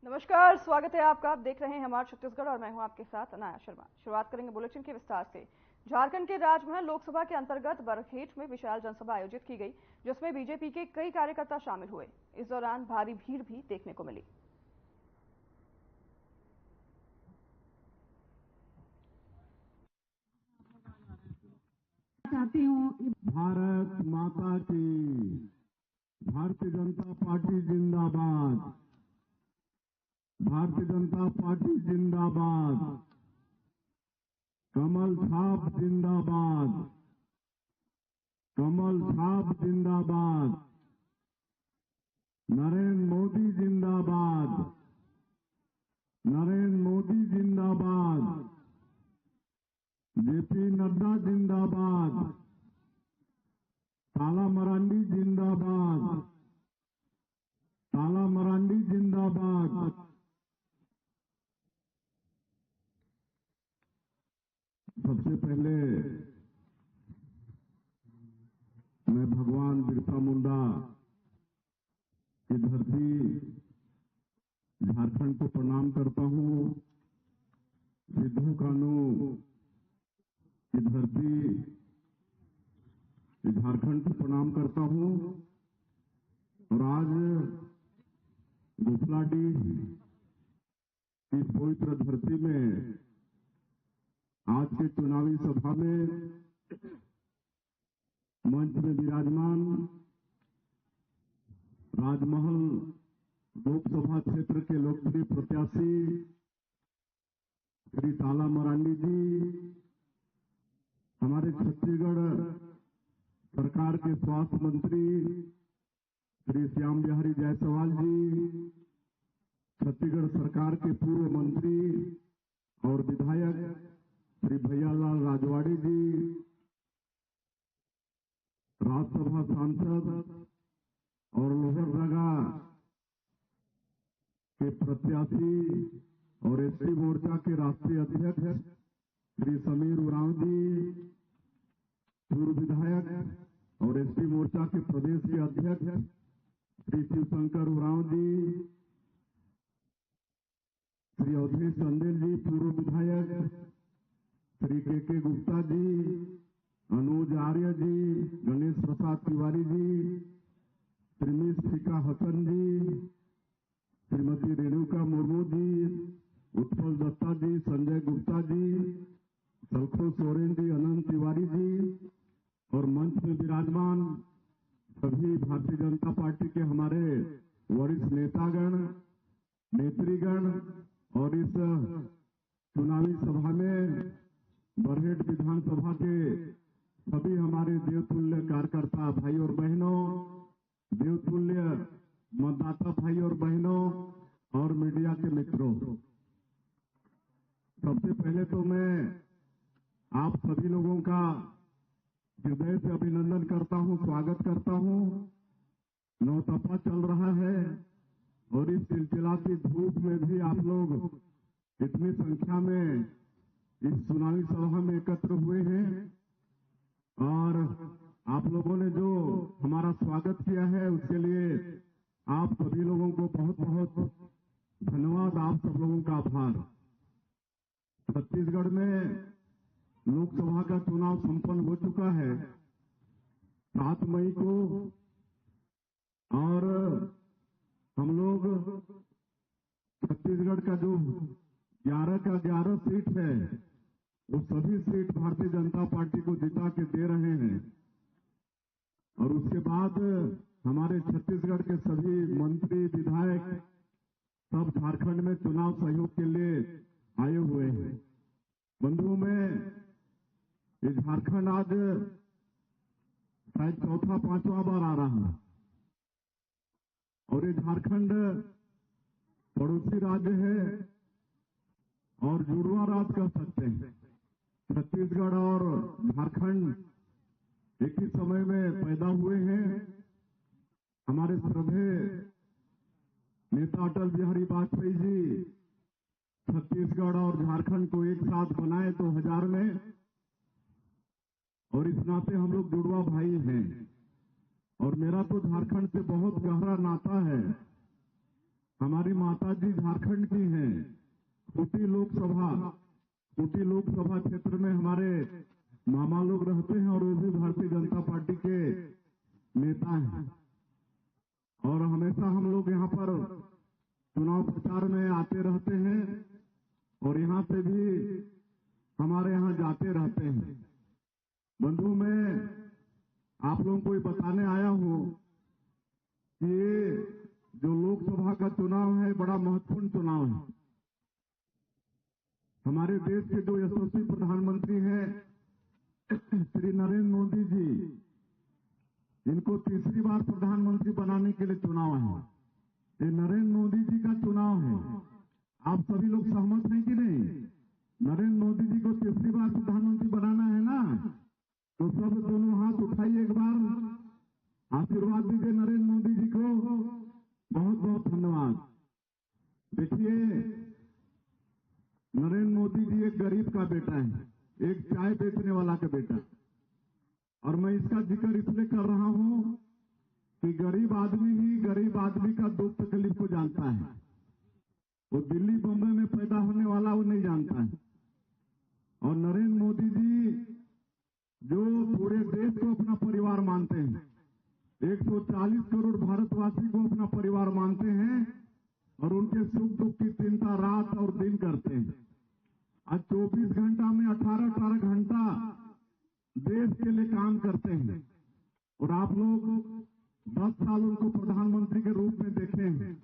नमस्कार, स्वागत है आपका। आप देख रहे हैं हमारा छत्तीसगढ़ और मैं हूं आपके साथ अनाया शर्मा। शुरुआत करेंगे बुलेटिन के विस्तार से। झारखंड के राजमहल लोकसभा के अंतर्गत बरखेट में विशाल जनसभा आयोजित की गई, जिसमें बीजेपी के कई कार्यकर्ता शामिल हुए। इस दौरान भारी भीड़ भी देखने को मिली। चाहती हूँ भारत माता की, भारतीय जनता पार्टी जिंदाबाद, भारतीय जनता पार्टी जिंदाबाद, कमल छाप जिंदाबाद, कमल छाप जिंदाबाद, नरेंद्र मोदी जिंदाबाद, नरेंद्र मोदी जिंदाबाद, जेपी नड्डा जिंदाबाद, ताला मरांडी जिंदाबाद, ताला मरांडी जिंदाबाद। सबसे पहले मैं भगवान बिरसा मुंडा की धरती झारखंड को प्रणाम करता हूं। सिद्धू कानू की धरती झारखंड को प्रणाम करता हूं। और आज गुफलाडीह की पवित्र धरती में आज के चुनावी सभा में मंच में विराजमान राजमहल लोकसभा क्षेत्र के लोकप्रिय प्रत्याशी श्री ताला मरांडी जी, हमारे छत्तीसगढ़ सरकार के स्वास्थ्य मंत्री श्री श्याम बिहारी जायसवाल जी, छत्तीसगढ़ सरकार के पूर्व मंत्री और विधायक श्री भैयालाल राजवाड़ी जी, राज्यसभा सांसद और लोहरदगा के प्रत्याशी और एसटी मोर्चा के राष्ट्रीय अध्यक्ष श्री समीर उरांव जी, पूर्व विधायक और एसटी मोर्चा के प्रदेश के अध्यक्ष श्री शिवशंकर उरांव जी, श्री अवधेश चंदेल जी, पूर्व विधायक श्री के गुप्ता जी, अनुज आर्य जी, गणेश प्रसाद तिवारी जी, श्रीमिस फीका हसन जी, श्रीमती रेणुका मुर्मू जी, उत्पल दत्ता जी, संजय गुप्ता जी, सलखो सोरेन जी, अनंत तिवारी जी और मंच में विराजमान सभी भारतीय जनता पार्टी के हमारे वरिष्ठ नेतागण, नेत्रीगण और इस चुनावी सभा में बरहेट विधानसभा के सभी हमारे देवतुल्य कार्यकर्ता भाई और बहनों, देवतुल्य मतदाता भाई और बहनों और मीडिया के मित्रों, सबसे पहले तो मैं आप सभी लोगों का हृदय से अभिनंदन करता हूं, स्वागत करता हूं। नौतपा चल रहा है और इस चिलचिलाती धूप में भी आप लोग इतनी संख्या में इस चुनावी सभा में एकत्र हुए हैं और आप लोगों ने जो हमारा स्वागत किया है उसके लिए आप सभी लोगों को बहुत बहुत धन्यवाद, आप सब लोगों का आभार। छत्तीसगढ़ में लोकसभा का चुनाव संपन्न हो चुका है 7 मई को और हम लोग छत्तीसगढ़ का जो 11 का 11 सीट है वो सभी सीट भारतीय जनता पार्टी को जिता के दे रहे हैं। और उसके बाद हमारे छत्तीसगढ़ के सभी मंत्री विधायक सब झारखंड में चुनाव सहयोग के लिए आए हुए हैं। बंधुओं में ये झारखंड आज शायद चौथा 5वां बार आ रहा है और ये झारखंड पड़ोसी राज्य है और जुड़वा राज्य कह सकते हैं। छत्तीसगढ़ और झारखंड एक ही समय में पैदा हुए हैं। हमारे श्रद्धेय नेता अटल बिहारी वाजपेयी जी छत्तीसगढ़ और झारखंड को एक साथ बनाए 2000 में और इस नाते हम लोग जुड़वा भाई हैं और मेरा तो झारखंड से बहुत गहरा नाता है हमारी माता जी झारखंड की हैं। खूंटी लोकसभा क्षेत्र में हमारे मामा लोग रहते हैं और वो भी भारतीय जनता पार्टी के नेता हैं। और हमेशा हम लोग यहाँ पर चुनाव प्रचार में आते रहते हैं और यहाँ से भी हमारे यहाँ जाते रहते हैं। बंधु, मैं आप लोगों को ये बताने आया हूँ कि ये जो लोकसभा का चुनाव है बड़ा महत्वपूर्ण चुनाव है। हमारे देश के जो यशस्वी प्रधानमंत्री हैं श्री नरेंद्र मोदी जी, इनको तीसरी बार प्रधानमंत्री बनाने के लिए चुनाव है। ये नरेंद्र मोदी जी का चुनाव है। आप सभी लोग सहमत हैं कि नहीं? नरेंद्र मोदी जी को तीसरी बार प्रधानमंत्री बनाना है ना? तो सब दोनों हाथ उठाइए, एक बार आशीर्वाद दीजिए नरेंद्र मोदी जी को। बहुत बहुत धन्यवाद। देखिए, नरेंद्र मोदी जी एक गरीब का बेटा है, एक चाय बेचने वाला का बेटा। और मैं इसका जिक्र इसलिए कर रहा हूं कि गरीब आदमी ही गरीब आदमी का दुख तकलीफ को जानता है। वो दिल्ली बम्बई में पैदा होने वाला वो नहीं जानता है। और नरेंद्र मोदी जी जो पूरे देश को अपना परिवार मानते हैं, 140 करोड़ भारतवासी को अपना परिवार मानते हैं और उनके सुख दुख की चिंता रात और दिन करते हैं। आज 24 घंटा में 18 घंटा देश के लिए काम करते हैं। और आप लोग 10 साल उनको प्रधानमंत्री के रूप में देखे हैं।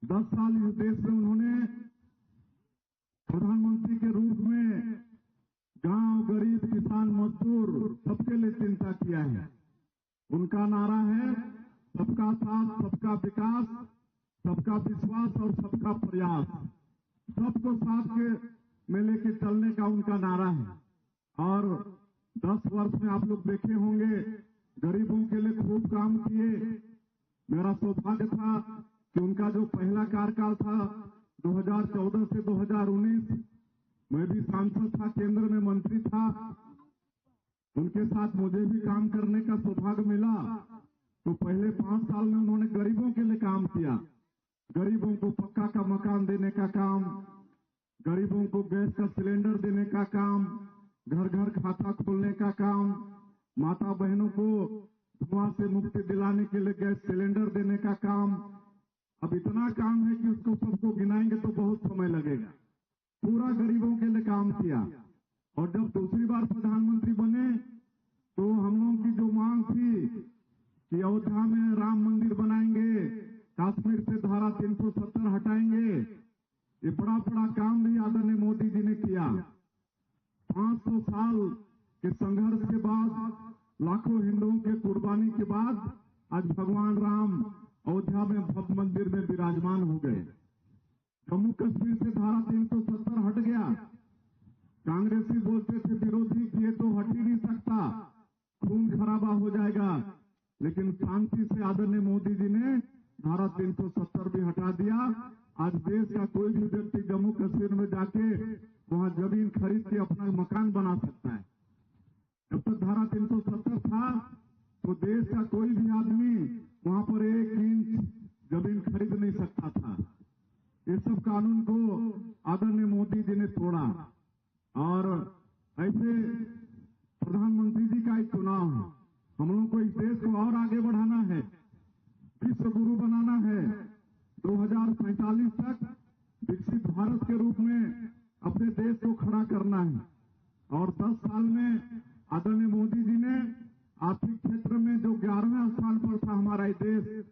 10 साल इस देश में उन्होंने प्रधानमंत्री के रूप में गांव, गरीब, किसान, मजदूर सबके लिए चिंता किया है। उनका नारा है सबका साथ, सबका विकास, सबका विश्वास और सबका प्रयास। सबको साथ के में लेके चलने का उनका नारा है। और 10 वर्ष में आप लोग देखे होंगे गरीबों के लिए खूब काम किए। मेरा सौभाग्य था कि उनका जो पहला कार्यकाल था 2014 से 2019, मैं भी सांसद था, केंद्र में मंत्री था। उनके साथ मुझे भी काम करने का सौभाग्य मिला। तो पहले 5 साल में उन्होंने गरीबों के लिए काम किया। गरीबों को पक्का का मकान देने का काम, गरीबों को गैस का सिलेंडर देने का काम, घर घर खाता खोलने का काम, माता बहनों को धुआं से मुक्ति दिलाने के लिए गैस सिलेंडर देने का काम। अब इतना काम है कि उसको सबको गिनाएंगे तो बहुत समय लगेगा। पूरा गरीबों के लिए काम किया। और जब दूसरी बार प्रधानमंत्री बने तो हम लोगों की जो मांग थी कि अयोध्या में राम मंदिर बनाएंगे, कश्मीर से धारा 370 हटाएंगे, ये बड़ा काम भी आदरणीय मोदी जी ने किया। 500 साल के संघर्ष के बाद, लाखों हिंदुओं के कुर्बानी के बाद आज भगवान राम अयोध्या में भव्य मंदिर में विराजमान हो गए। जम्मू कश्मीर से धारा 370 हट गया। कांग्रेसी बोलते थे विरोधी कि ये तो हट ही नहीं सकता, खून खराबा हो जाएगा। लेकिन शांति से आदरणीय मोदी जी ने धारा 370 भी हटा दिया। आज देश का कोई भी व्यक्ति जम्मू कश्मीर में जाके वहां जमीन खरीद के अपना मकान बना सकता है। जब तक धारा 370 था तो देश का कोई भी आदमी वहां पर 1 इंच जमीन खरीद नहीं सकता था। इस सब कानून को आदरणीय मोदी जी ने तोड़ा। और ऐसे प्रधानमंत्री जी का एक चुनाव है। हम लोगों को इस देश को और आगे बढ़ाना है, विश्व गुरु बनाना है। 2045 तक विकसित भारत के रूप में अपने देश को खड़ा करना है। और 10 साल में आदरणीय मोदी जी ने आर्थिक क्षेत्र में जो 11वें स्थान पर था हमारा देश,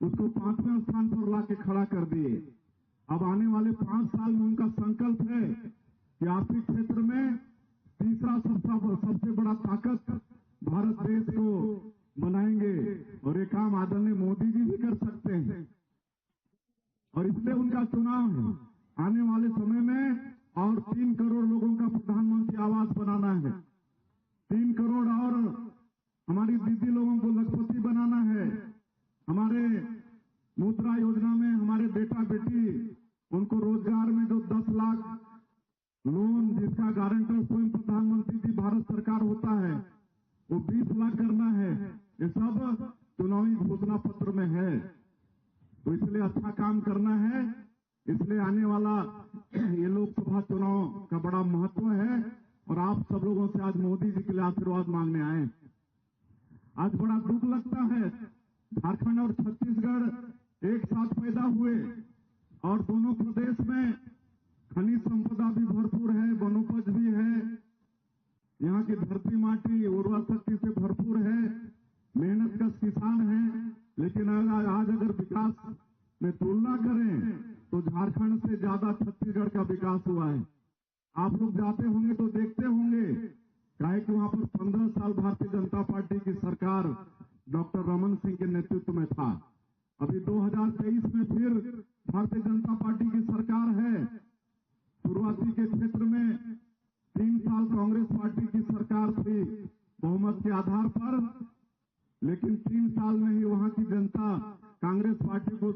उसको 5वें स्थान पर लाके खड़ा कर दिए। अब आने वाले 5 साल में उनका संकल्प है कि आर्थिक क्षेत्र में तीसरा सबसे बड़ा ताकत भारत देश को बनाएंगे। और ये काम आदरणीय मोदी जी भी कर सकते हैं। और इसलिए उनका चुनाव है। आने वाले समय में और 3 करोड़ लोगों का प्रधानमंत्री आवास बनाना है। 3 करोड़ और हमारी दीदी लोगों को लखपति बनाना है। हमारे मुद्रा योजना में हमारे बेटा बेटी उनको रोजगार में जो 10 लाख लोन जिसका गारंटर स्वयं प्रधानमंत्री जी भारत सरकार होता है, वो 20 लाख करना है। ये सब चुनावी घोषणा पत्र में है। तो इसलिए अच्छा काम करना है। इसलिए आने वाला ये लोकसभा चुनाव का बड़ा महत्व है और आप सब लोगों से आज मोदी जी के लिए आशीर्वाद मांगने आए। आज बड़ा दुख लगता है, झारखंड और छत्तीसगढ़ एक साथ पैदा हुए और दोनों प्रदेश में खनिज संपदा भी भरपूर है, वनोपज भी है, यहाँ की धरती माटी उर्वरा शक्ति से भरपूर है, मेहनत कश किसान है। लेकिन आज अगर विकास में तुलना करें तो झारखंड से ज्यादा छत्तीसगढ़ का विकास हुआ है। आप लोग जाते होंगे तो देखते होंगे, काहे कि वहां पर 15 साल भारतीय जनता पार्टी की सरकार डॉक्टर रमन सिंह के नेतृत्व में था। अभी 2023 में फिर भारतीय जनता पार्टी की सरकार है। शुरुआती के क्षेत्र में 3 साल कांग्रेस पार्टी की सरकार थी बहुमत के आधार पर, लेकिन 3 साल में ही वहां की जनता कांग्रेस पार्टी को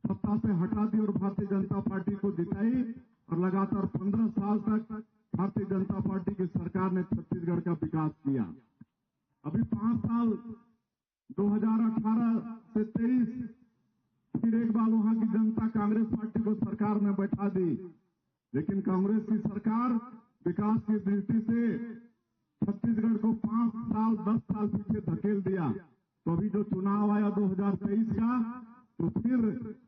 सत्ता से हटा दी और भारतीय जनता पार्टी को जिताई और लगातार 15 साल तक भारतीय जनता पार्टी की सरकार ने छत्तीसगढ़ का विकास किया। अभी 5 साल 2018 से 23 फिर एक बार वहां की जनता कांग्रेस पार्टी को सरकार में बैठा दी, लेकिन कांग्रेस की सरकार विकास की दृष्टि से छत्तीसगढ़ को 5 साल 10 साल पीछे धकेल दिया। तो अभी जो चुनाव आया 2023 का, तो फिर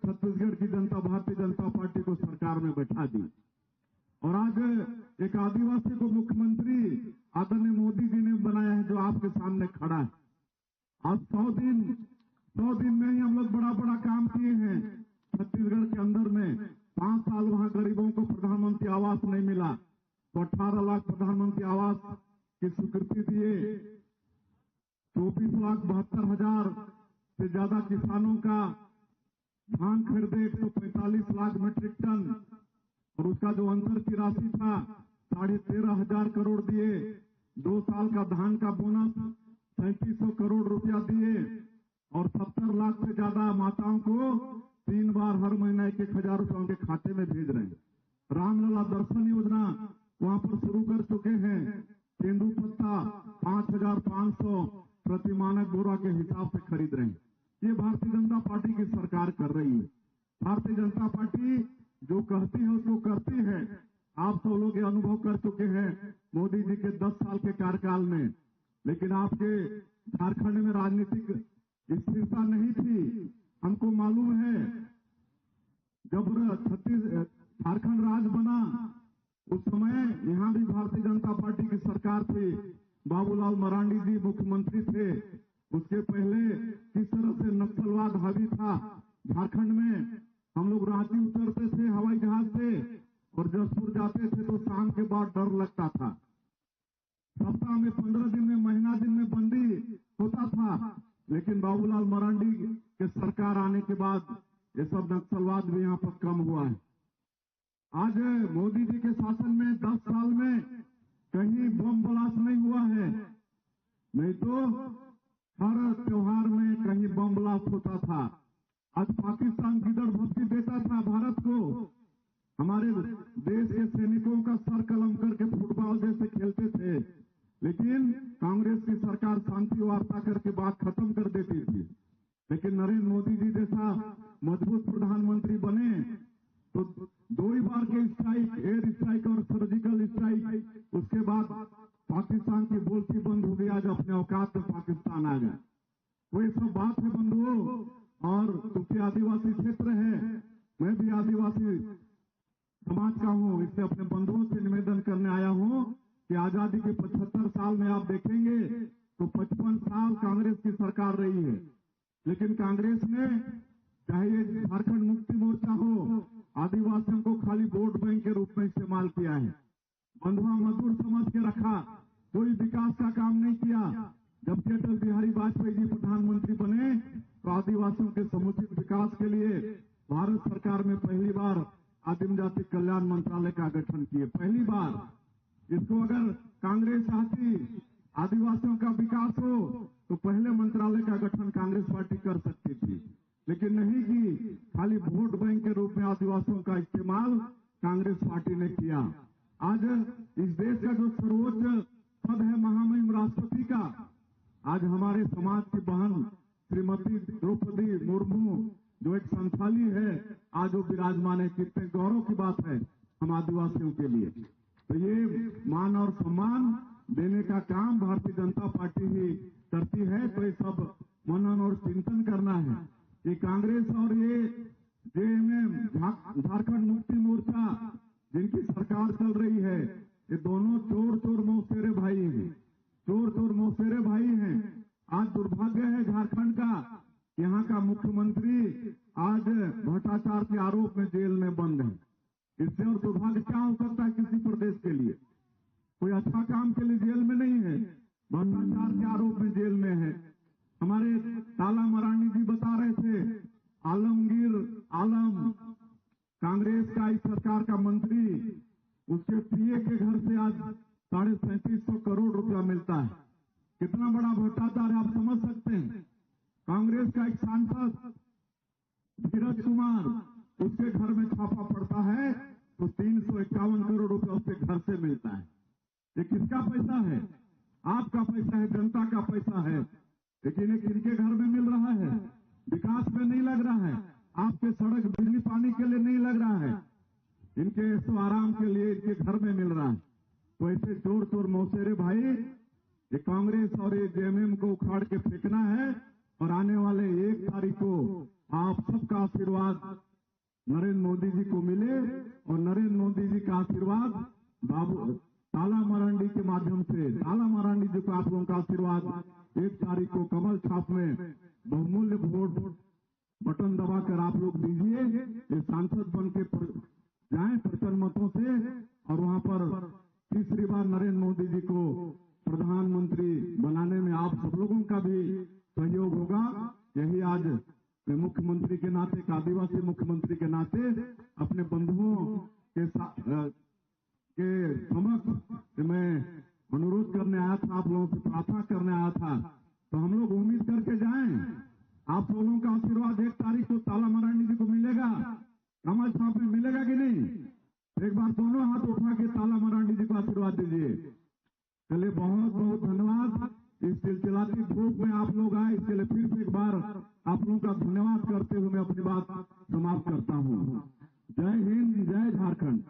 छत्तीसगढ़ की जनता भारतीय जनता पार्टी को सरकार में बैठा दी और आज एक आदिवासी को मुख्यमंत्री आदरणीय मोदी जी ने बनाया है, जो आपके सामने खड़ा है। आज 100 दिन में ही हम लोग बड़ा बड़ा काम किए हैं छत्तीसगढ़ के अंदर में। 5 साल वहां गरीबों को प्रधानमंत्री आवास नहीं मिला, तो 18 लाख प्रधानमंत्री आवास की स्वीकृति दिए। 24,72,000 से ज्यादा किसानों का धान खरीदे, 145 लाख मीट्रिक टन, और उसका जो अंतर की राशि था 13,500 करोड़ दिए। 2 साल का धान का बोनस 3700 करोड़ रुपया दिए और 70 लाख से ज्यादा माताओं को 3 बार हर महीना 1,000 रुपया उनके खाते में भेज रहे हैं। रामलला दर्शन योजना वहां पर शुरू कर चुके हैं। तेंदुपत्ता 5,500 प्रति मानक बोरा के हिसाब से खरीद रहे हैं। ये भारतीय जनता पार्टी की सरकार कर रही है। भारतीय जनता पार्टी जो कहती है उसको करती है। आप सब लोग ये अनुभव कर चुके हैं मोदी जी के 10 साल के कार्यकाल में। लेकिन आपके झारखंड में राजनीतिक स्थिरता नहीं थी। हमको मालूम है जब झारखंड राज्य बना उस समय यहां भी भारतीय जनता पार्टी की सरकार थी। बाबूलाल मरांडी जी मुख्यमंत्री थे। उसके पहले किस तरह से नक्सलवाद हावी था झारखंड में। हम लोग रांची उतरते थे हवाई जहाज से और जसपुर जाते थे तो शाम के बाद डर लगता था। सप्ताह में 15 दिन में, महीना दिन में बंदी होता था। लेकिन बाबूलाल मरांडी के सरकार आने के बाद ये सब नक्सलवाद भी यहाँ पर कम हुआ है। आज मोदी जी के शासन में 10 साल में कहीं बम ब्लास्ट नहीं हुआ है, नहीं तो हर त्योहार में कहीं बम ब्लास्ट होता था। आज पाकिस्तान गिदड़ भक्ति देता था भारत को। हमारे देश के सैनिकों का सर कलम करके फुटबॉल जैसे खेलते थे, लेकिन कांग्रेस की सरकार शांति वार्ता करके बात खत्म कर देती थी। लेकिन नरेंद्र मोदी जी जैसा मजबूत प्रधानमंत्री बने तो 2 ही बार के स्ट्राइक, एयर स्ट्राइक और सर्जिकल स्ट्राइक, उसके बाद पाकिस्तान की बोलती बंद हो गई। आज अपने औकात में पाकिस्तान आ गया। वो ये सब बात है बंधुओं। और क्योंकि आदिवासी क्षेत्र है, मैं भी आदिवासी समाज का हूं, इसलिए अपने बंधुओं से निवेदन करने आया हूं कि आजादी के 75 साल में आप देखेंगे तो 55 साल कांग्रेस की सरकार रही है। लेकिन कांग्रेस ने चाहे ये झारखंड मुक्ति मोर्चा हो, आदिवासियों को खाली वोट बैंक के रूप में इस्तेमाल किया है। बंधुआ मजदूर समझ के रखा, कोई विकास का काम नहीं किया। जब अटल बिहारी वाजपेयी जी प्रधानमंत्री बने तो आदिवासियों के समुचित विकास के लिए भारत सरकार में पहली बार आदिम जाति कल्याण मंत्रालय का गठन किए। पहली बार। इसको अगर कांग्रेस चाहती आदिवासियों का विकास हो तो पहले मंत्रालय का गठन कांग्रेस पार्टी कर सकती थी, लेकिन नहीं की। खाली वोट बैंक के रूप में आदिवासियों का इस्तेमाल कांग्रेस पार्टी ने किया। आज इस देश का जो सर्वोच्च पद है महामहिम राष्ट्रपति का, आज हमारे समाज की बहन श्रीमती द्रौपदी मुर्मू जो एक संथाली है, आज वो विराजमान है। कितने गौरव की बात है हम आदिवासियों के लिए। तो ये मान और सम्मान देने का काम भारतीय जनता पार्टी ही करती है। तो ये सब मनन और चिंतन करना है। ये कांग्रेस और ये जेएमएम, झारखंड मुक्ति मोर्चा, जिनकी सरकार चल रही है, ये दोनों चोर मौसेरे भाई हैं। चोर मौसेरे भाई हैं। आज दुर्भाग्य है झारखंड का, यहाँ का मुख्यमंत्री आज भ्रष्टाचार के आरोप में जेल में बंद है। इससे और दुर्भाग्य क्या हो सकता है किसी प्रदेश के लिए? कोई अच्छा काम के लिए जेल में नहीं है, भ्रष्टाचार के आरोप में जेल में है। हमारे ताला मरांडी जी बता रहे थे, आलमगीर आलम, कांग्रेस का इस सरकार का मंत्री, उसके पीए के घर से आज 3750 करोड़ रुपया मिलता है। कितना बड़ा भ्रष्टाचार है आप समझ सकते हैं। कांग्रेस का एक सांसद धीरज कुमार, उसके घर में छापा पड़ता है तो 351 करोड़ रुपया उसके घर से मिलता है। ये किसका पैसा है? आपका पैसा है, जनता का पैसा है। लेकिन ये किनके घर में मिल रहा है? विकास में नहीं लग रहा है, आपके सड़क बिजली पानी के लिए नहीं लग रहा है, इनके ऐसो आराम के लिए इनके घर में मिल रहा है। तो ऐसे चोर मौसेरे भाई, ये कांग्रेस और ये जेएमएम को उखाड़ के फेंकना है। और आने वाले 1 तारीख को आप सबका आशीर्वाद नरेंद्र मोदी जी को मिले और नरेंद्र मोदी जी का आशीर्वाद बाबू ताला मरांडी के माध्यम से, ताला मरांडी जी को आप लोगों का आशीर्वाद 1 तारीख को कमल छाप में बहुमूल्य वोट बटन दबाकर आप लोग दीजिए। ये सांसद बन के जाए प्रचंड मतों से और वहां पर तीसरी बार नरेंद्र मोदी जी को प्रधानमंत्री बनाने में आप सब लोगों का भी सहयोग होगा। यही आज मुख्यमंत्री के नाते, एक आदिवासी मुख्यमंत्री के नाते अपने बंधुओं के समक्ष मैं अनुरोध करने आया था, आप लोगों से प्रार्थना करने आया था। तो हम लोग उम्मीद करके जाएं, आप लोगों का आशीर्वाद 1 तारीख को ताला मरांडी जी को मिलेगा, कमल छाप में मिलेगा कि नहीं? एक बार दोनों हाथ उठा के ताला मरांडी जी को आशीर्वाद दीजिए। चलिए, बहुत बहुत धन्यवाद। इस चिलचिलाती धूप में आप लोग आए, इसके लिए फिर से एक बार आप लोगों का धन्यवाद करते हुए मैं अपनी बात समाप्त करता हूं। जय हिंद, जय झारखंड।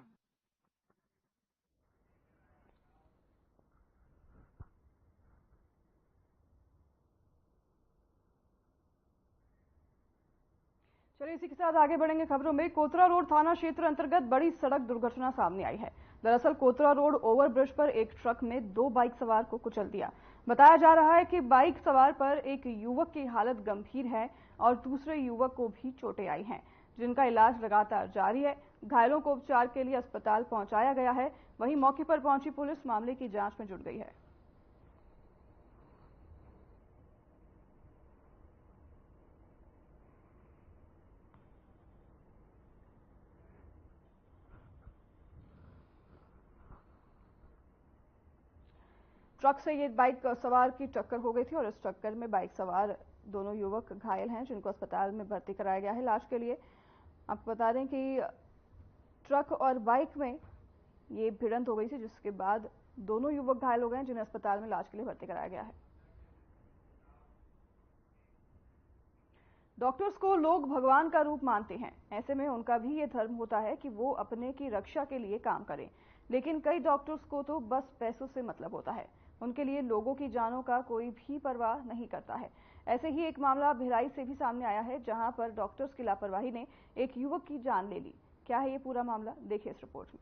चलिए इसी के साथ आगे बढ़ेंगे खबरों में। कोतरा रोड थाना क्षेत्र अंतर्गत बड़ी सड़क दुर्घटना सामने आई है। दरअसल कोतरा रोड ओवरब्रिज पर एक ट्रक ने 2 बाइक सवार को कुचल दिया। बताया जा रहा है कि बाइक सवार पर एक युवक की हालत गंभीर है और दूसरे युवक को भी चोटें आई हैं, जिनका इलाज लगातार जारी है। घायलों को उपचार के लिए अस्पताल पहुंचाया गया है। वहीं मौके पर पहुंची पुलिस मामले की जांच में जुट गई है। ट्रक से ये बाइक सवार की टक्कर हो गई थी और इस टक्कर में बाइक सवार दोनों युवक घायल हैं, जिनको अस्पताल में भर्ती कराया गया है इलाज के लिए। आपको बता दें कि ट्रक और बाइक में ये भिड़ंत हो गई थी, जिसके बाद दोनों युवक घायल हो गए, जिन्हें अस्पताल में इलाज के लिए भर्ती कराया गया है। डॉक्टर्स को लोग भगवान का रूप मानते हैं। ऐसे में उनका भी ये धर्म होता है कि वो अपने की रक्षा के लिए काम करें। लेकिन कई डॉक्टर्स को तो बस पैसों से मतलब होता है। उनके लिए लोगों की जानों का कोई भी परवाह नहीं करता है। ऐसे ही एक मामला भिलाई से भी सामने आया है, जहां पर डॉक्टर्स की लापरवाही ने एक युवक की जान ले ली। क्या है ये पूरा मामला, देखिए इस रिपोर्ट में।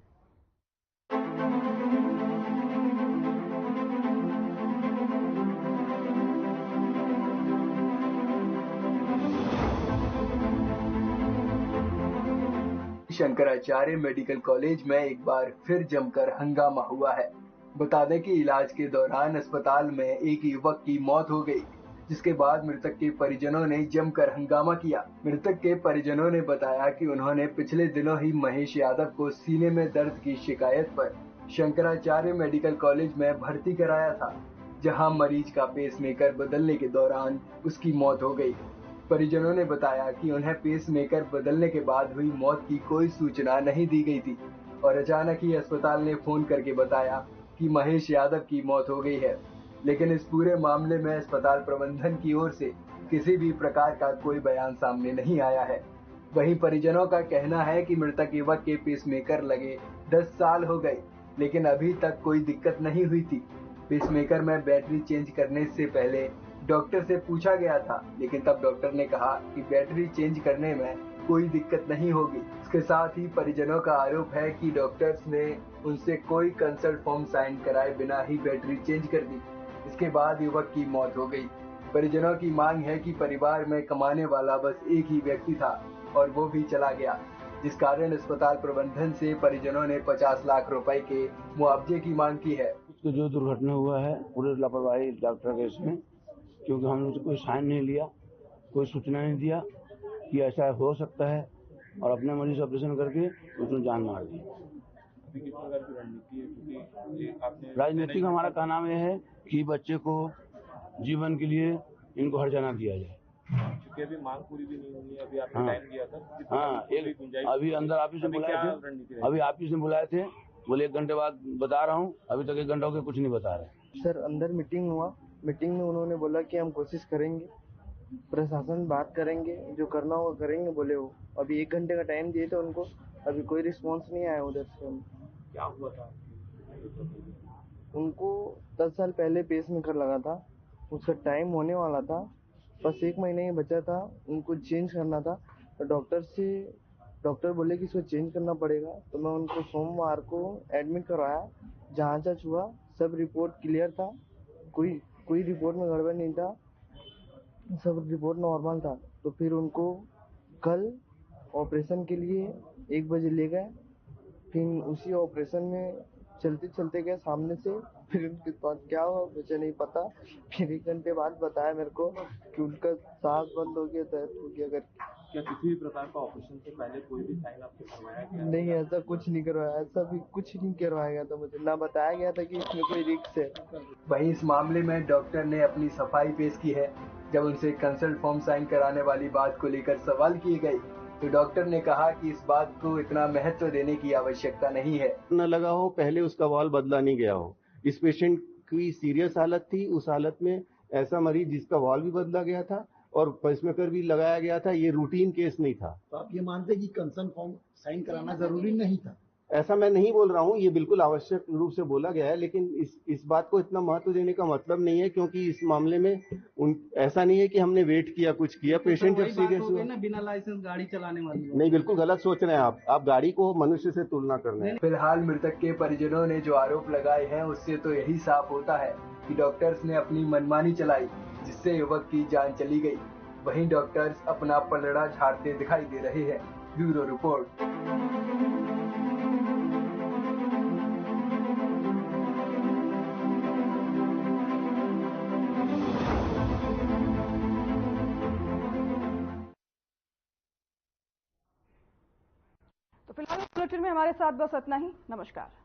शंकराचार्य मेडिकल कॉलेज में एक बार फिर जमकर हंगामा हुआ है। बता दें कि इलाज के दौरान अस्पताल में एक युवक की मौत हो गई, जिसके बाद मृतक के परिजनों ने जमकर हंगामा किया। मृतक के परिजनों ने बताया कि उन्होंने पिछले दिनों ही महेश यादव को सीने में दर्द की शिकायत पर शंकराचार्य मेडिकल कॉलेज में भर्ती कराया था, जहां मरीज का पेसमेकर बदलने के दौरान उसकी मौत हो गई। परिजनों ने बताया कि उन्हें पेसमेकर बदलने के बाद हुई मौत की कोई सूचना नहीं दी गई थी और अचानक ही अस्पताल ने फोन करके बताया कि महेश यादव की मौत हो गई है। लेकिन इस पूरे मामले में अस्पताल प्रबंधन की ओर से किसी भी प्रकार का कोई बयान सामने नहीं आया है। वहीं परिजनों का कहना है कि मृतक युवक के पेसमेकर लगे 10 साल हो गए, लेकिन अभी तक कोई दिक्कत नहीं हुई थी। पेसमेकर में बैटरी चेंज करने से पहले डॉक्टर से पूछा गया था, लेकिन तब डॉक्टर ने कहा कि बैटरी चेंज करने में कोई दिक्कत नहीं होगी। इसके साथ ही परिजनों का आरोप है कि डॉक्टर्स ने उनसे कोई कंसल्ट फॉर्म साइन कराए बिना ही बैटरी चेंज कर दी। इसके बाद युवक की मौत हो गई। परिजनों की मांग है कि परिवार में कमाने वाला बस एक ही व्यक्ति था और वो भी चला गया, जिस कारण अस्पताल प्रबंधन से परिजनों ने 50 लाख रुपए के मुआवजे की मांग की है। जो दुर्घटना हुआ है पूरे लापरवाही डॉक्टर के इसमें, क्योंकि हमने उसको कोई साइन नहीं लिया, कोई सूचना नहीं दिया कि ऐसा हो सकता है, और अपने मरीज से ऑपरेशन करके उसने जान मार दी। राजनीतिक हमारा कहना में है कि बच्चे को जीवन के लिए इनको हर जाना दिया जाए। क्योंकि अभी मांग पूरी भी नहीं हुई है, अभी आपने टाइम दिया था। हाँ, अभी अंदर ऑफिस में बुलाए थे, अभी ऑफिस में बुलाए थे, बोले 1 घंटे बाद बता रहा हूँ, अभी तक 1 घंटा हो गया कुछ नहीं बता रहे। सर अंदर मीटिंग हुआ, मीटिंग में उन्होंने बोला कि हम कोशिश करेंगे, प्रशासन बात करेंगे, जो करना होगा करेंगे बोले वो। अभी 1 घंटे का टाइम दिए थे उनको, अभी कोई रिस्पॉन्स नहीं आया उधर से। क्या हुआ था उनको 10 साल पहले पेसमेकर लगा था, उसका टाइम होने वाला था, बस 1 महीने ही बचा था, उनको चेंज करना था। तो डॉक्टर बोले कि इसको चेंज करना पड़ेगा, तो मैं उनको सोमवार को एडमिट करवाया। जांच हुआ, सब रिपोर्ट क्लियर था, कोई रिपोर्ट में गड़बड़ नहीं था, सब रिपोर्ट नॉर्मल था। तो फिर उनको कल ऑपरेशन के लिए 1 बजे ले गए। फिर उसी ऑपरेशन में चलते गए सामने से, फिर उनके बाद क्या हुआ मुझे नहीं पता। फिर 1 घंटे बाद बताया मेरे को कि उनका सांस बंद हो गया, दर्द हो गया करके। क्या किसी भी प्रकार का ऑपरेशन से पहले कोई भी साइन आपको करवाया गया? नहीं, ऐसा कुछ नहीं करवाया, ऐसा भी कुछ नहीं करवाया गया था, मुझे ना बताया गया था कि इसमें कोई रिस्क है। वहीं इस मामले में डॉक्टर ने अपनी सफाई पेश की है। जब उनसे कंसल्ट फॉर्म साइन कराने वाली बात को लेकर सवाल किए गए, तो डॉक्टर ने कहा कि इस बात को इतना महत्व देने की आवश्यकता नहीं है। न लगा हो, पहले उसका वाल्व बदला नहीं गया हो। इस पेशेंट की सीरियस हालत थी, उस हालत में ऐसा मरीज जिसका वाल्व भी बदला गया था और पेसमेकर भी लगाया गया था, ये रूटीन केस नहीं था। तो आप ये मानते हैं कि कंसर्न फॉर्म साइन कराना जरूरी नहीं था? ऐसा मैं नहीं बोल रहा हूँ, ये बिल्कुल आवश्यक रूप से बोला गया है, लेकिन इस बात को इतना महत्व देने का मतलब नहीं है, क्योंकि इस मामले में ऐसा नहीं है कि हमने वेट किया, कुछ किया। पेशेंट जब सीरियस हुआ ना, बिना लाइसेंस गाड़ी चलाने वाली नहीं, बिल्कुल गलत सोच रहे हैं आप गाड़ी को मनुष्य से तुलना कर रहे हैं। फिलहाल मृतक के परिजनों ने जो आरोप लगाए हैं, उससे तो यही साफ होता है कि डॉक्टर्स ने अपनी मनमानी चलाई, जिससे युवक की जान चली गई। वहीं डॉक्टर्स अपना पलड़ा झाड़ते दिखाई दे रहे हैं। Bureau report. तो फिलहाल बुलेटिन में हमारे साथ बस इतना ही। नमस्कार।